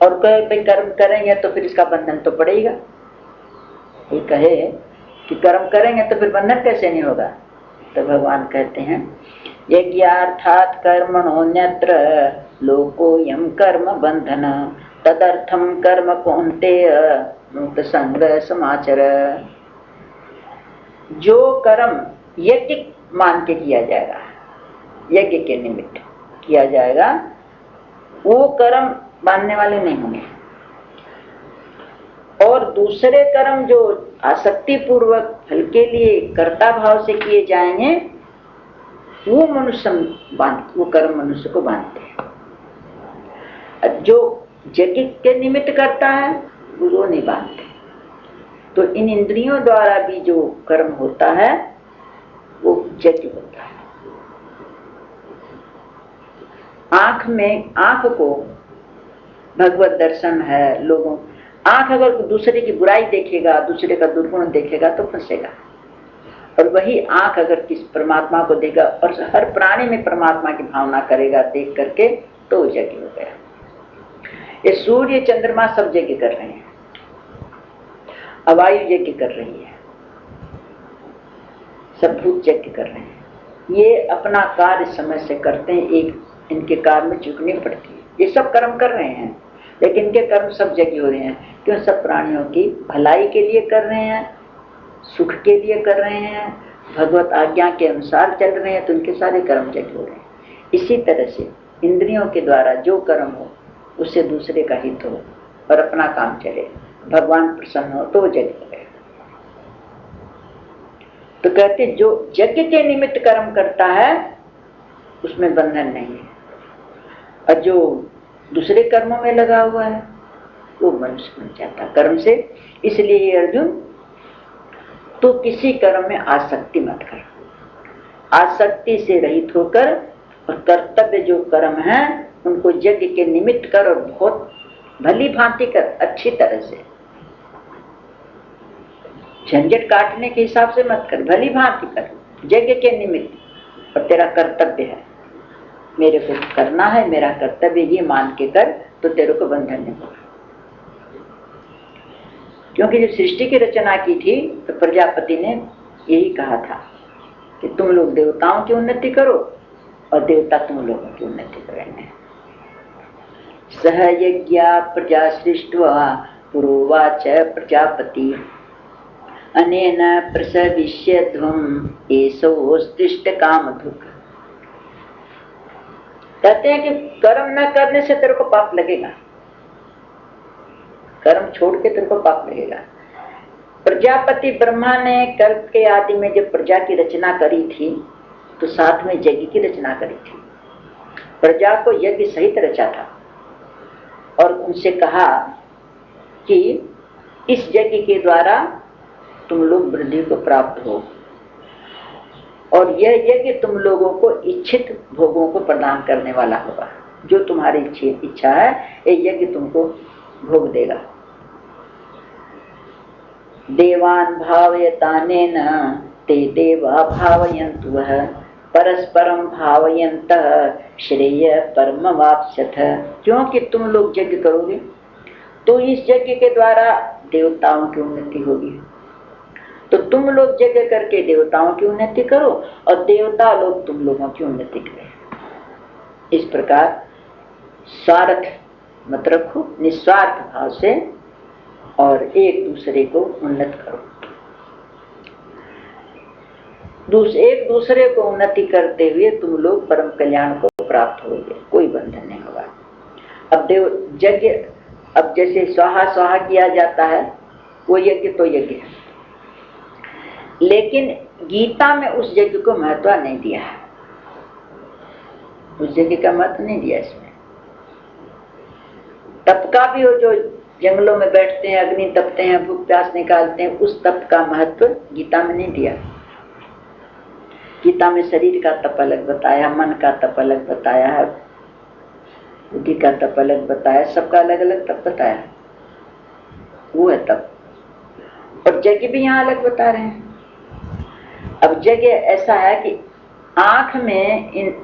और कहे भाई कर्म करेंगे तो फिर इसका बंधन तो पड़ेगा। ये कहे कि कर्म करेंगे तो फिर बंधन कैसे नहीं होगा, तो भगवान कहते हैं यज्ञार्थात् कर्मणोऽन्यत्र लोकोऽयं कर्म बंधन तदर्थम कर्म कौन्तेय मुक्त संग समाचर। जो कर्म यज्ञ मान के किया जाएगा, यज्ञ के निमित्त किया जाएगा, वो कर्म मानने वाले नहीं होंगे। और दूसरे कर्म जो आसक्ति पूर्वक फल के लिए कर्ता भाव से किए जाएंगे, वो मनुष्य वो कर्म मनुष्य को बांधते हैं। जो यज्ञ के निमित्त करता है वो नहीं बांधते। तो इन इंद्रियों द्वारा भी जो कर्म होता है वो यज्ञ होता है। आंख को भगवत दर्शन है लोगों, आंख अगर दूसरे की बुराई देखेगा, दूसरे का दुर्गुण देखेगा तो फंसेगा। और वही आंख अगर किस परमात्मा को देगा और हर प्राणी में परमात्मा की भावना करेगा देख करके, तो यज्ञ हो गया। ये सूर्य चंद्रमा सब यज्ञ कर रहे हैं, अवायु यज्ञ कर रही है, सब भूत यज्ञ कर रहे हैं। ये अपना कार्य समय से करते हैं, एक इनके कार्य में चुकनी पड़ती है। ये सब कर्म कर रहे हैं, लेकिन इनके कर्म सब यज्ञ हो रहे हैं। क्यों? सब प्राणियों की भलाई के लिए कर रहे हैं, सुख के लिए कर रहे हैं, भगवत आज्ञा के अनुसार चल रहे हैं, तो उनके सारे कर्म यज्ञ हो रहे हैं। इसी तरह से इंद्रियों के द्वारा जो कर्म हो उससे दूसरे का हित हो और अपना काम चले, भगवान प्रसन्न हो, तो यज्ञ हो गया। तो कहते जो यज्ञ के निमित्त कर्म करता है उसमें बंधन नहीं है, और जो दूसरे कर्मों में लगा हुआ है वो मनुष्य बन जाता कर्म से। इसलिए अर्जुन, तो किसी कर्म में आसक्ति मत कर, आसक्ति से रहित होकर और कर्तव्य जो कर्म है उनको यज्ञ के निमित्त कर, और बहुत भली भांति कर, अच्छी तरह से, झंझट काटने के हिसाब से मत कर, भली भांति कर, यज्ञ के निमित्त। और तेरा कर्तव्य है, मेरे को करना है, मेरा कर्तव्य ये मान के कर, तो तेरे को बंधन नहीं होगा। क्योंकि जब सृष्टि की रचना की थी तो प्रजापति ने यही कहा था कि तुम लोग देवताओं की उन्नति करो और देवता तुम लोगों की उन्नति करेंगे। सह यज्ञा प्रजा सृष्ट्वा पुरोवाच प्रजापति अनेन प्रसविष्यध्वम् एषोऽस्तिष्ठ कामधुक्। कहते हैं कि कर्म न करने से तेरे को पाप लगेगा, कर्म छोड़ के तेरे को पाप लगेगा। प्रजापति ब्रह्मा ने कल्प के आदि में जब प्रजा की रचना करी थी तो साथ में यज्ञ की रचना करी थी। प्रजा को यज्ञ सहित रचा था और उनसे कहा कि इस यज्ञ के द्वारा तुम लोग वृद्धि को प्राप्त हो, और यह यज्ञ तुम लोगों को इच्छित भोगों को प्रदान करने वाला होगा। जो तुम्हारी इच्छा है ये यज्ञ तुमको भोग देगा। देवान भावयतानेन ते देवा भावयन्तु वः परस्परम भावयन्तः श्रेय परमवाप्स्यथ। क्योंकि तुम लोग यज्ञ करोगे तो इस यज्ञ के द्वारा देवताओं की उन्नति होगी, तो तुम लोग यज्ञ करके देवताओं की उन्नति करो और देवता लोग तुम लोगों की उन्नति करें। इस प्रकार स्वार्थ मत रखो, निस्वार्थ भाव से और एक दूसरे को उन्नत करो। एक दूसरे को उन्नति करते हुए तुम लोग परम कल्याण को प्राप्त होगे, कोई बंधन नहीं होगा। अब यज्ञ, अब जैसे स्वाहा स्वाहा किया जाता है वो यज्ञ तो यज्ञ है, लेकिन गीता में उस यज्ञ को महत्व नहीं दिया है, उस यज्ञ का महत्व नहीं दिया। इसमें तप का भी हो, जो जंगलों में बैठते हैं, अग्नि तपते हैं, भूख प्यास निकालते हैं, उस तप का महत्व गीता में नहीं दिया। गीता में शरीर का तप अलग बताया, मन का तप अलग बताया है, बुद्धि का तप अलग बताया, सबका अलग अलग तप बताया, वो है तप। और यज्ञ भी यहाँ अलग बता रहे हैं। अब यज्ञ ऐसा है कि आंख में इन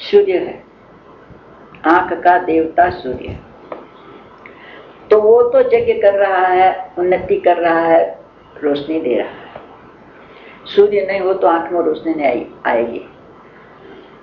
सूर्य है, आंख का देवता सूर्य है, तो वो तो यज्ञ कर रहा है, उन्नति कर रहा है, रोशनी दे रहा है। सूर्य नहीं हो तो आंख में रोशनी नहीं आएगी।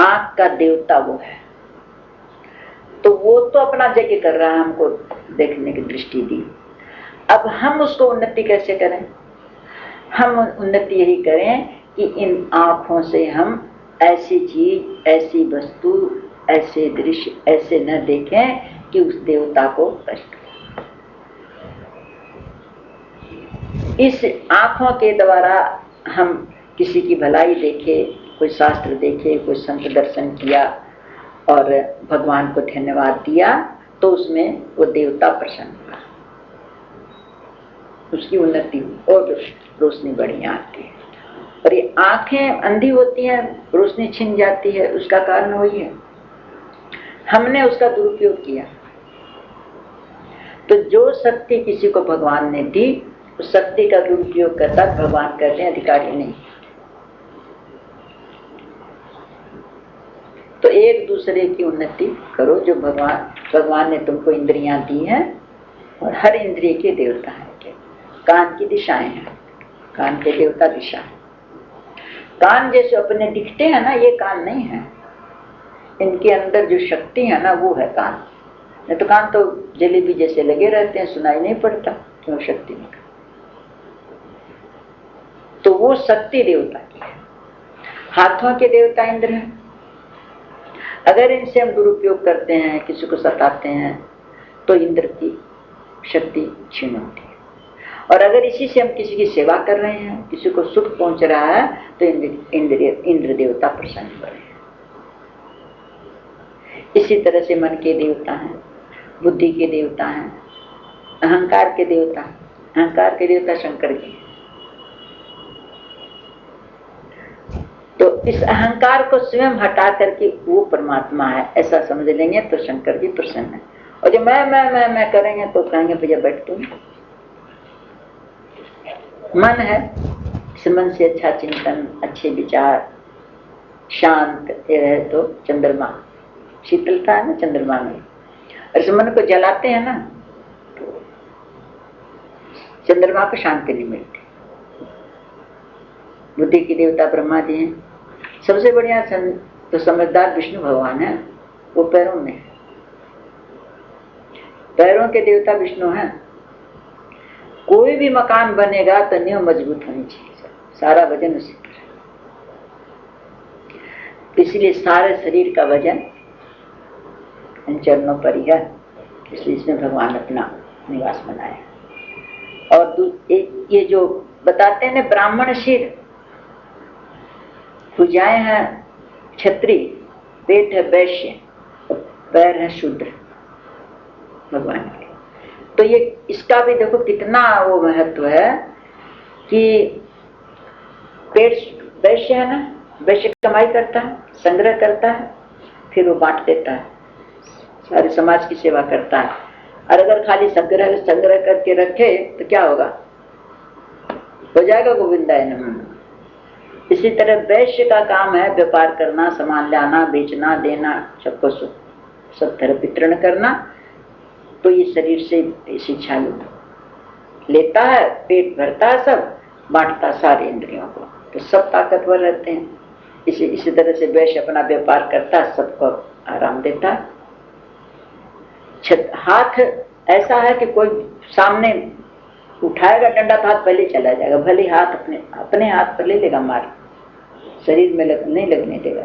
आंख का देवता वो है, तो वो तो अपना यज्ञ कर रहा है, हमको देखने की दृष्टि दी। अब हम उसको उन्नति कैसे करें? हम उन्नति यही करें कि इन आंखों से हम ऐसी चीज, ऐसी वस्तु, ऐसे दृश्य ऐसे न देखें कि उस देवता को कष्ट हो। इस आंखों के द्वारा हम किसी की भलाई देखे, कोई शास्त्र देखे, कोई संत दर्शन किया और भगवान को धन्यवाद दिया, तो उसमें वो देवता प्रसन्न हुआ, उसकी उन्नति हुई और रोशनी बढ़िया आती है। और ये आंखें अंधी होती हैं, रोशनी छिन जाती है, उसका कारण वही है, हमने उसका दुरुपयोग किया। तो जो शक्ति किसी को भगवान ने दी, उस शक्ति का दुरुपयोग करता भगवान कहते हैं अधिकारी नहीं। तो एक दूसरे की उन्नति करो। जो भगवान ने तुमको इंद्रियां दी हैं, और हर इंद्रिय के देवता है। कान की दिशाएं हैं, कान के देवता दिशा है। कान जैसे अपने दिखते हैं ना, ये कान नहीं है, इनके अंदर जो शक्ति है ना वो है कान। नहीं तो कान तो जलेबी जैसे लगे रहते हैं, सुनाई नहीं पड़ता, क्यों? शक्ति नहीं। तो वो शक्ति देवता की है। हाथों के देवता इंद्र हैं। अगर इनसे हम दुरुपयोग करते हैं, किसी को सताते हैं, तो इंद्र की शक्ति क्षीण होती है। और अगर इसी से हम किसी की सेवा कर रहे हैं, किसी को सुख पहुंच रहा है, तो इंद्र देवता प्रसन्न हो रहे हैं। इसी तरह से मन के देवता हैं, बुद्धि के देवता हैं, अहंकार के देवता। अहंकार के देवता शंकर जी। तो इस अहंकार को स्वयं हटा करके वो परमात्मा है ऐसा समझ लेंगे तो शंकर जी प्रसन्न है। और जो मैं करेंगे तो कहेंगे भैया बैठ तुम। मन है, इस मन से अच्छा चिंतन, अच्छे विचार, शांत रहे तो चंद्रमा, शीतलता है ना चंद्रमा में। और इस मन को जलाते हैं ना तो चंद्रमा को शांति नहीं मिलती। बुद्धि की देवता ब्रह्मा जी हैं। सबसे बढ़िया तो समझदार विष्णु भगवान है, वो पैरों में है। पैरों के देवता विष्णु हैं। कोई भी मकान बनेगा तो नींव मजबूत होनी चाहिए, सारा वजन उसी पर। इसलिए सारे शरीर का वजन इन चरणों पर ही है, इसलिए इसमें भगवान अपना निवास बनाया। और ये जो बताते हैं ना, ब्राह्मण सिर, भुजाएं हैं क्षत्रिय, पेट है वैश्य, पैर है शूद्र भगवान के। तो ये इसका भी देखो कितना वो महत्व है कि पेट वैश्य है ना, वैश्य कमाई करता है, संग्रह करता है, फिर वो बांट देता है, सारे समाज की सेवा करता है। और अगर खाली संग्रह करके रखे तो क्या होगा? हो जाएगा गोविंदाय नमः। इसी तरह वैश्य का काम है व्यापार करना, सामान लाना, बेचना, देना, सबको सब तरह वितरण करना। तो ये शरीर से शिक्षा लेता है, पेट भरता है, सब बांटता सारे इंद्रियों को, तो सब ताकतवर रहते हैं। इसी तरह से वैश्य अपना व्यापार करता है, सबको आराम देता है। हाथ ऐसा है कि कोई सामने उठाएगा डंडा तो हाथ पहले चला जाएगा, भले हाथ अपने हाथ पर ले लेगा मार, शरीर में नहीं लगने देगा।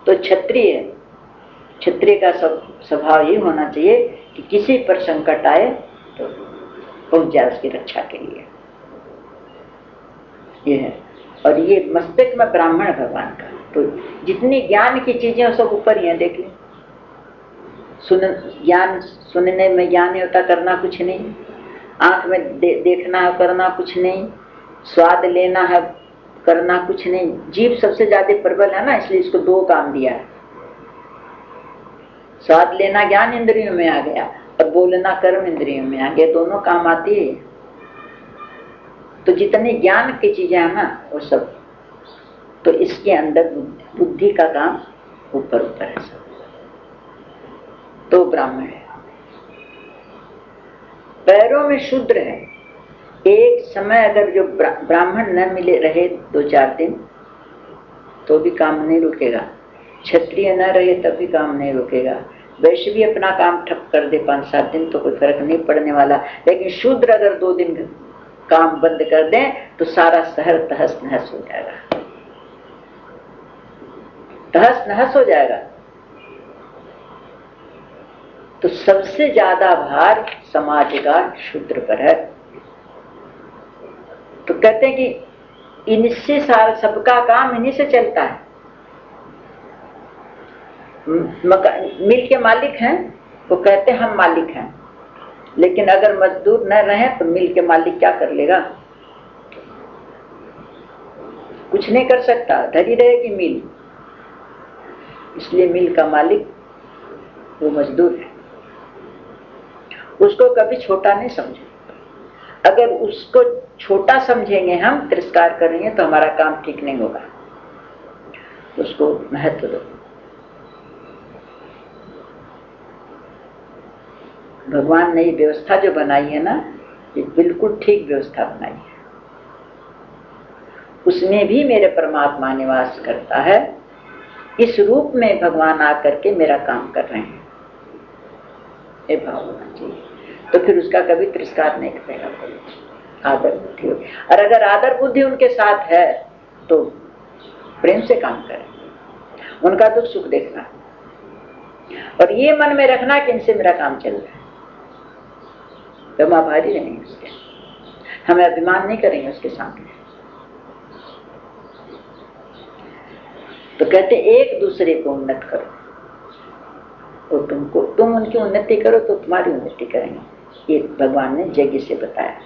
तो क्षत्रिय का स्वभाव ये होना चाहिए कि किसी पर संकट आए तो पहुंच जाए उसकी रक्षा के लिए, ये है। और ये मस्तक में ब्राह्मण भगवान का, तो जितनी ज्ञान की चीजें सब ऊपर ही है। देख लें, ज्ञान सुनने में ज्ञान नहीं होता, करना कुछ नहीं। आंख में देखना है, करना कुछ नहीं। स्वाद लेना है, करना कुछ नहीं। जीभ सबसे ज्यादा प्रबल है ना, इसलिए इसको दो काम दिया है। स्वाद लेना ज्ञान इंद्रियों में आ गया और बोलना कर्म इंद्रियों में आ गया, दोनों काम आती है। तो जितनी ज्ञान की चीजें है ना वो सब, तो इसके अंदर बुद्धि का काम ऊपर ऊपर है सब, तो ब्राह्मण है। पैरों में शूद्र है। एक समय अगर जो ब्राह्मण न मिले रहे 2-4 दिन तो भी काम नहीं रुकेगा, क्षत्रिय न रहे तब भी काम नहीं रुकेगा, वैश्य भी अपना काम ठप कर दे 5-7 दिन तो कोई फर्क नहीं पड़ने वाला, लेकिन शूद्र अगर 2 दिन काम बंद कर दें तो सारा शहर तहस नहस हो जाएगा, तहस नहस हो जाएगा। तो सबसे ज्यादा भार समाज का शूद्र पर है। तो कहते हैं कि इनसे सारा सबका काम इन्हीं से चलता है। मिल के मालिक हैं तो कहते हैं हम मालिक हैं, लेकिन अगर मजदूर न रहे तो मिल के मालिक क्या कर लेगा? कुछ नहीं कर सकता, धरी रहेगी मिल। इसलिए मिल का मालिक वो मजदूर है, उसको कभी छोटा नहीं समझे। अगर उसको छोटा समझेंगे हम, तिरस्कार करेंगे तो हमारा काम ठीक नहीं होगा। उसको महत्व दो। भगवान ने ये व्यवस्था जो बनाई है ना, ये बिल्कुल ठीक व्यवस्था बनाई है। उसमें भी मेरे परमात्मा निवास करता है, इस रूप में भगवान आकर के मेरा काम कर रहे हैं, ये भाव होना चाहिए। तो फिर उसका कभी तिरस्कार नहीं करेगा, आदर बुद्धि होगी। और अगर आदर बुद्धि उनके साथ है तो प्रेम से काम करें, उनका दुख सुख देखना और ये मन में रखना कि इनसे मेरा काम चल रहा है, तो हम आभारी रहेंगे उसके, हमें अभिमान नहीं करेंगे उसके सामने। तो कहते एक दूसरे को उन्नत करो, और तुम उनकी उन्नति करो तो तुम्हारी उन्नति करेंगे। ये भगवान ने यज्ञ से बताया।